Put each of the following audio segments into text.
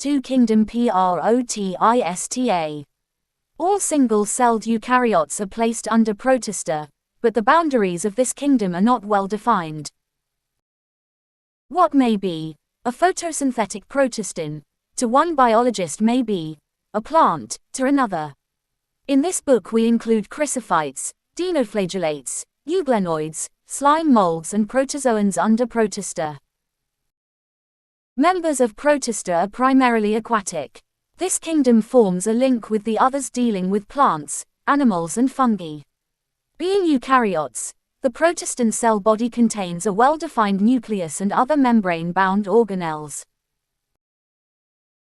2 Kingdom Protista. All single-celled eukaryotes are placed under Protista, but the boundaries of this kingdom are not well defined. What may be a photosynthetic protistine to one biologist may be a plant to another. In this book we include chrysophytes, dinoflagellates, euglenoids, slime molds and protozoans under Protista. Members of Protista are primarily aquatic. This kingdom forms a link with the others dealing with plants, animals and fungi. Being eukaryotes, the protistine cell body contains a well-defined nucleus and other membrane-bound organelles.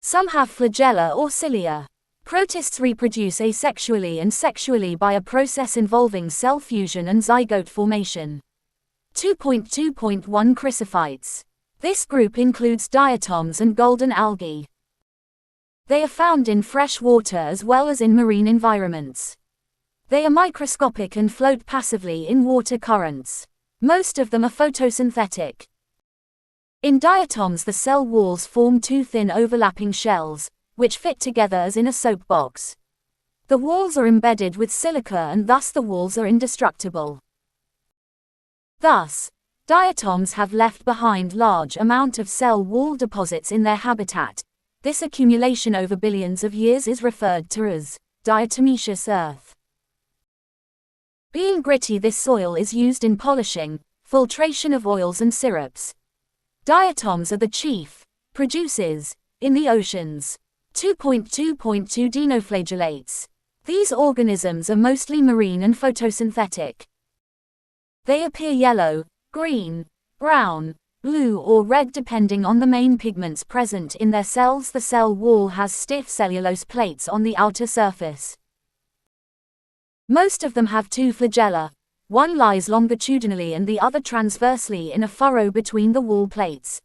Some have flagella or cilia. Protists reproduce asexually and sexually by a process involving cell fusion and zygote formation. 2.2.1 Chrysophytes. This group includes diatoms and golden algae. They are found in fresh water as well as in marine environments. They are microscopic and float passively in water currents. Most of them are photosynthetic. In diatoms the cell walls form two thin overlapping shells, which fit together as in a soap box. The walls are embedded with silica and thus the walls are indestructible. Thus, diatoms have left behind large amount of cell wall deposits in their habitat. This accumulation over billions of years is referred to as diatomaceous earth. Being gritty, this soil is used in polishing, filtration of oils and syrups. Diatoms are the chief producers in the oceans. 2.2.2 Dinoflagellates. These organisms are mostly marine and photosynthetic. They appear yellow, green, brown, blue or red depending on the main pigments present in their cells. The cell wall has stiff cellulose plates on the outer surface. Most of them have two flagella. One lies longitudinally and the other transversely in a furrow between the wall plates.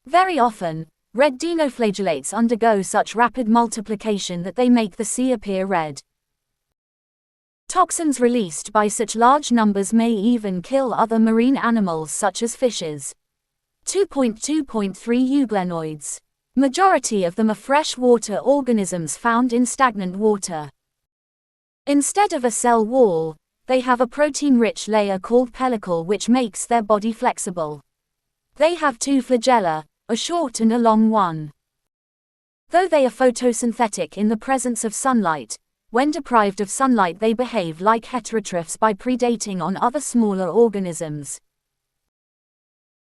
Very often, red dinoflagellates undergo such rapid multiplication that they make the sea appear red. Toxins released by such large numbers may even kill other marine animals such as fishes. 2.2.3 Euglenoids. Majority of them are freshwater organisms found in stagnant water. Instead of a cell wall, they have a protein-rich layer called pellicle which makes their body flexible. They have two flagella, a short and a long one. Though they are photosynthetic in the presence of sunlight, when deprived of sunlight they behave like heterotrophs by predating on other smaller organisms.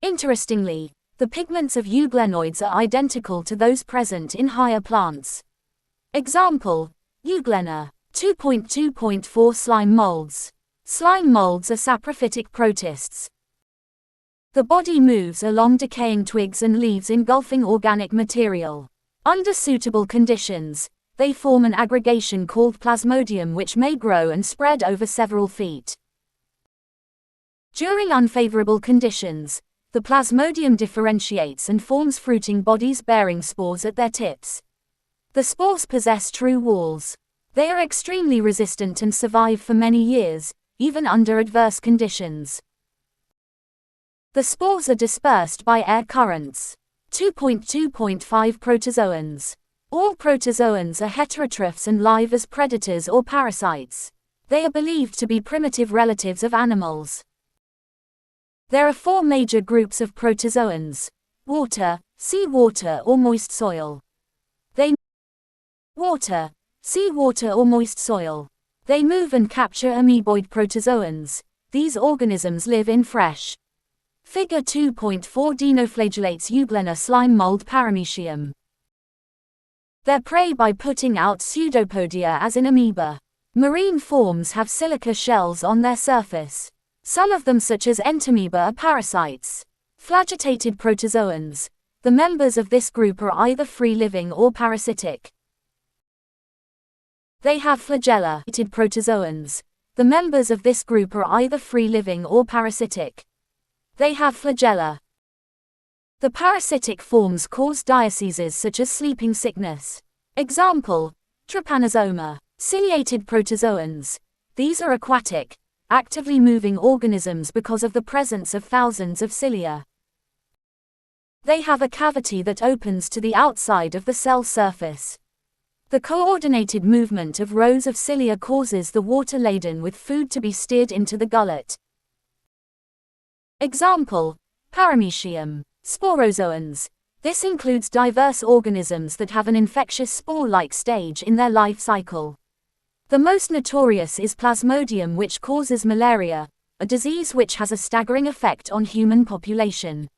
Interestingly, the pigments of euglenoids are identical to those present in higher plants. Example, Euglena. 2.2.4 Slime molds. Slime molds are saprophytic protists. The body moves along decaying twigs and leaves engulfing organic material. Under suitable conditions, they form an aggregation called plasmodium which may grow and spread over several feet. During unfavorable conditions, the plasmodium differentiates and forms fruiting bodies bearing spores at their tips. The spores possess true walls. They are extremely resistant and survive for many years, even under adverse conditions. The spores are dispersed by air currents. 2.2.5 Protozoans. All protozoans are heterotrophs and live as predators or parasites. They are believed to be primitive relatives of animals. There are four major groups of protozoans: water, seawater or moist soil. Water, seawater or moist soil. They move and capture amoeboid protozoans. These organisms live in fresh. Figure 2.4 Dinoflagellates Euglena slime mold paramecium. They prey by putting out pseudopodia as in amoeba. Marine forms have silica shells on their surface. Some of them such as entamoeba are parasites. Flagellated protozoans. The members of this group are either free-living or parasitic. They have flagellated protozoans. The members of this group are either free-living or parasitic. They have flagella. The parasitic forms cause diseases such as sleeping sickness. Example, trypanosoma. Ciliated protozoans. These are aquatic, actively moving organisms because of the presence of thousands of cilia. They have a cavity that opens to the outside of the cell surface. The coordinated movement of rows of cilia causes the water laden with food to be steered into the gullet. Example: Paramecium. Sporozoans. This includes diverse organisms that have an infectious spore-like stage in their life cycle. The most notorious is Plasmodium, which causes malaria, a disease which has a staggering effect on human population.